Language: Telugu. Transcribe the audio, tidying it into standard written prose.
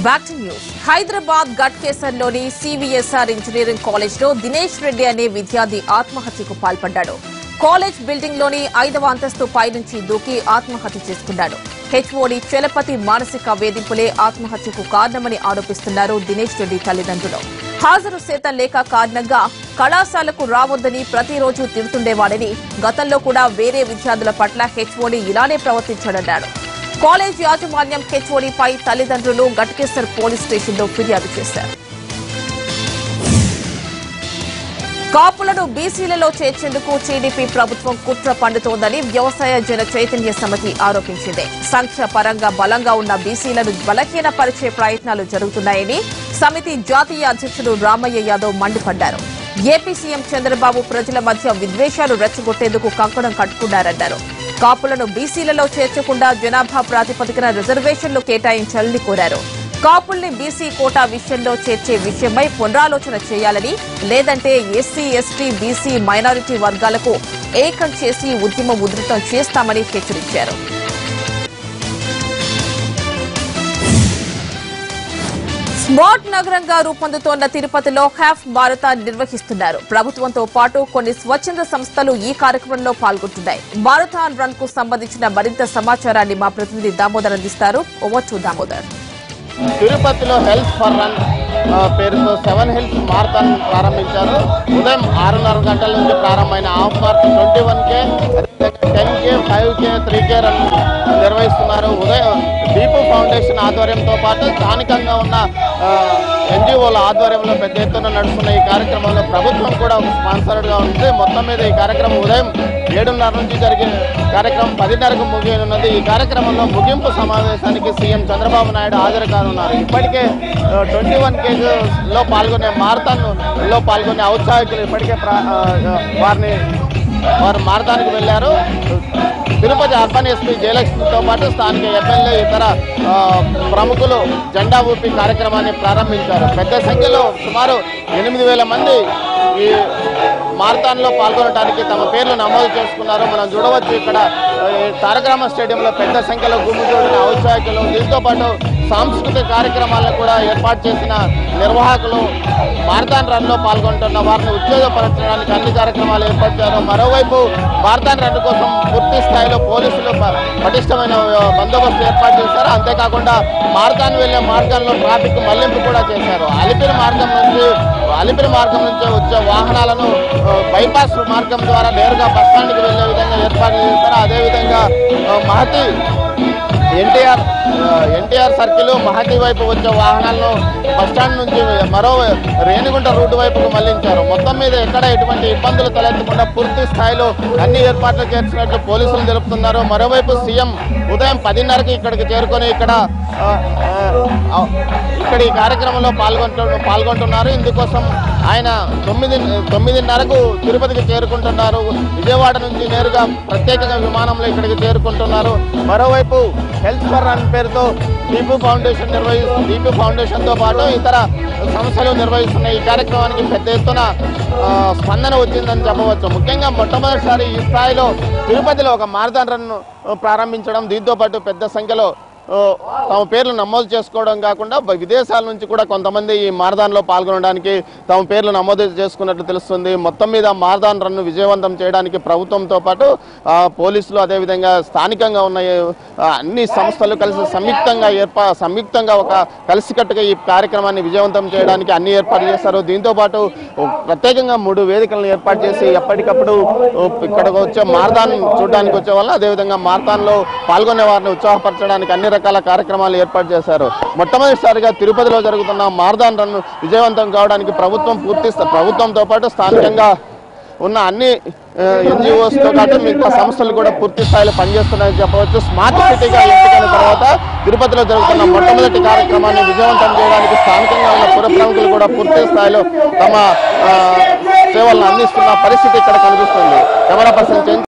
Back to news. హైదరాబాద్ గట్ కేసర్లోని సివిఎస్ఆర్ ఇంజనీరింగ్ కాలేజ్ లో దినేష్ రెడ్డి అనే విద్యార్థి ఆత్మహత్యకు పాల్పడ్డాడు. కాలేజ్ బిల్డింగ్ లోని 5వ అంతస్తు పైనుంచి దూకి ఆత్మహత్య చేసుకున్నాడు. హెచ్ఓడి చలపతి మానసిక వేధింపులే ఆత్మహత్యకు కారణమని ఆరోపిస్తున్నారు దినేష్ రెడ్డి తల్లిదండ్రులు. హాజరు శాతం లేక కారణంగా కళాశాలకు రావద్దని ప్రతిరోజు తిడుతుండేవాడని, గతంలో కూడా వేరే విద్యార్థుల పట్ల హెచ్ఓడి ఇలానే ప్రవర్తించాడన్నాడు. కాలేజ్ యాజమాన్యం హెచ్ఓడిపై తల్లిదండ్రులు గట్కేసర్ పోలీస్ స్టేషన్లో ఫిర్యాదు చేశారు. కాపులను బీసీలలో చేర్చేందుకు టీడీపీ ప్రభుత్వం కుట్ర పన్నుతోందని వ్యవసాయ జన చైతన్య సమితి ఆరోపించింది. సంఖ్య పరంగా బలంగా ఉన్న బీసీలను బలహీనపరిచే ప్రయత్నాలు జరుగుతున్నాయని సమితి జాతీయ అధ్యక్షుడు రామయ్య యాదవ్ మండిపడ్డారు. ఏపీ సీఎం చంద్రబాబు ప్రజల మధ్య విద్వేషాలు రెచ్చగొట్టేందుకు కంకణం కట్టుకున్నారన్నారు. కాపులను బీసీలలో చేర్చకుండా జనాభా ప్రాతిపదికన రిజర్వేషన్లు కేటాయించాలని కోరారు. కాపుల్ని బీసీ కోటా విషయంలో చేర్చే విషయమై పునరాలోచన చేయాలని, లేదంటే ఎస్సీ, ఎస్టీ, బీసీ, మైనారిటీ వర్గాలకు ఏకం చేసి ఉద్యమం ఉధృతం చేస్తామని హెచ్చరించారు. స్మార్ట్ నగరంగా రూపొందుతోన్న తిరుపతిలో హాఫ్ మారథాన్ నిర్వహిస్తున్నారు. ప్రభుత్వంతో పాటు కొన్ని స్వచ్ఛంద సంస్థలు ఈ కార్యక్రమంలో పాల్గొంటున్నాయి. మారథాన్ రన్ కు సంబంధించిన మరింత సమాచారాన్ని మా ప్రతినిధి దామోదర్ అందిస్తారు. Over to Damodar. తిరుపతిలో హెల్త్ ఫర్ రన్ పేరుతో 7 హిల్స్ మారథాన్ ప్రారంభించారు. ఉదయం 6:30 గంటల నుంచి ప్రారంభమైన half marathon 21K, 10K, 5K, 3K run నిర్వహిస్తున్నారు. ఉదయం దీపు ఫౌండేషన్ ఆధ్వర్యంతో పాటు స్థానికంగా ఉన్న ఎన్జిఓల ఆధ్వర్యంలో పెద్ద ఎత్తున నడుస్తున్న ఈ కార్యక్రమంలో ప్రభుత్వం కూడా ఒక స్పాన్సర్డ్గా ఉంది. మొత్తం మీద ఈ కార్యక్రమం ఉదయం 7:30 నుంచి జరిగే కార్యక్రమం 10:30కు ముగియనున్నది. ఈ కార్యక్రమంలో ముగింపు సమావేశానికి సీఎం చంద్రబాబు నాయుడు హాజరు కానున్నారు. ఇప్పటికే 21Kలో పాల్గొనే మారథాన్లో పాల్గొనే ఔత్సాహికులు ఇప్పటికే వారు మారథాన్కి వెళ్లారు. తిరుపతి అర్బన్ ఎస్పీ జయలక్ష్మితో పాటు స్థానిక ఎమ్మెల్యే, ఇతర ప్రముఖులు జెండా ఊపి కార్యక్రమాన్ని ప్రారంభించారు. పెద్ద సంఖ్యలో సుమారు 8,000 మంది ఈ మారథాన్లో పాల్గొనడానికి తమ పేర్లు నమోదు చేసుకున్నారు. మనం చూడవచ్చు ఇక్కడ తారకరామ స్టేడియంలో పెద్ద సంఖ్యలో గుమిగూడిన ఔత్సాహికులు, దీంతో పాటు సాంస్కృతిక కార్యక్రమాలను కూడా ఏర్పాటు చేసిన నిర్వాహకులు మారథాన్ రన్లో పాల్గొంటున్న వారిని ఉత్తేజపరచడానికి అన్ని కార్యక్రమాలు ఏర్పరిచారు. మరోవైపు మారథాన్ రన్ కోసం పూర్తి స్థాయిలో పోలీసులు పటిష్టమైన బందోబస్తు ఏర్పాటు చేశారు. అంతేకాకుండా మారథాన్ వెళ్లే మార్గాల్లో ట్రాఫిక్ మళ్లింపు కూడా చేశారు. అలిపిరి మార్గం నుంచి వచ్చే వాహనాలను బైపాస్ మార్గం ద్వారా నేరుగా బస్టాండ్కి వెళ్లే విధంగా ఏర్పాటు చేశారు. అదేవిధంగా మహతి ఎన్టీఆర్ సర్కిల్ మహతి వైపు వచ్చే వాహనాలను బస్టాండ్ నుంచి మరో రేణిగుంట రూట్ వైపుకు మళ్లించారు. మొత్తం మీద ఎక్కడ ఎటువంటి ఇబ్బందులు తలెత్తకుండా పూర్తి స్థాయిలో అన్ని ఏర్పాట్లు చేసినట్లు పోలీసులు తెలుపుతున్నారు. మరోవైపు సీఎం ఉదయం 10:30కి ఇక్కడికి చేరుకొని ఇక్కడ ఈ కార్యక్రమంలో పాల్గొంటున్నారు. ఇందుకోసం ఆయన 9:30కు తిరుపతికి చేరుకుంటున్నారు. విజయవాడ నుంచి నేరుగా ప్రత్యేకంగా విమానంలో ఇక్కడికి చేరుకుంటున్నారు. మరోవైపు హెల్త్ ఫర్ రన్ పేరుతో దీపు ఫౌండేషన్తో పాటు ఇతర సంస్థలు నిర్వహిస్తున్న ఈ కార్యక్రమానికి పెద్ద ఎత్తున స్పందన వచ్చిందని చెప్పవచ్చు. ముఖ్యంగా మొట్టమొదటిసారి ఈ స్థాయిలో తిరుపతిలో ఒక మారథాన్ రన్ ప్రారంభించడం, దీంతో పాటు పెద్ద సంఖ్యలో తమ పేర్లు నమోదు చేసుకోవడం కాకుండా విదేశాల నుంచి కూడా కొంతమంది ఈ మారథాన్లో పాల్గొనడానికి తమ పేర్లు నమోదు చేసుకున్నట్లు తెలుస్తుంది. మొత్తం మీద మారథాన్ రన్ను విజయవంతం చేయడానికి ప్రభుత్వంతో పాటు పోలీసులు, అదేవిధంగా స్థానికంగా ఉన్న అన్ని సంస్థలు కలిసి సంయుక్తంగా ఒక కలిసికట్టుగా ఈ కార్యక్రమాన్ని విజయవంతం చేయడానికి అన్ని ఏర్పాటు చేశారు. దీంతో పాటు ప్రత్యేకంగా 3 వేదికలను ఏర్పాటు చేసి ఎప్పటికప్పుడు ఇక్కడికి వచ్చే మారథాన్ చూడడానికి వచ్చే వాళ్ళు, అదేవిధంగా మారథాన్లో పాల్గొనే వారిని ఉత్సాహపరచడానికి అన్ని రకాల కార్యక్రమాలు ఏర్పాటు చేశారు. మొట్టమొదటిసారిగా తిరుపతిలో జరుగుతున్న మారథాన్ రన్ విజయవంతం కావడానికి ప్రభుత్వంతో పాటు స్థానికంగా ఉన్న అన్ని ఎన్జిఓస్తో పాటు మిగతా సంస్థలు కూడా పూర్తి స్థాయిలో పనిచేస్తున్నాయని చెప్పవచ్చు. స్మార్ట్ సిటీగా ఎంపికైన తర్వాత తిరుపతిలో జరుగుతున్న మొట్టమొదటి కార్యక్రమాన్ని విజయవంతం చేయడానికి స్థానికంగా ఉన్న పుర ప్రముఖులు కూడా పూర్తి స్థాయిలో తమ సేవలను అందిస్తున్న పరిస్థితి ఇక్కడ కనిపిస్తుంది. Camera person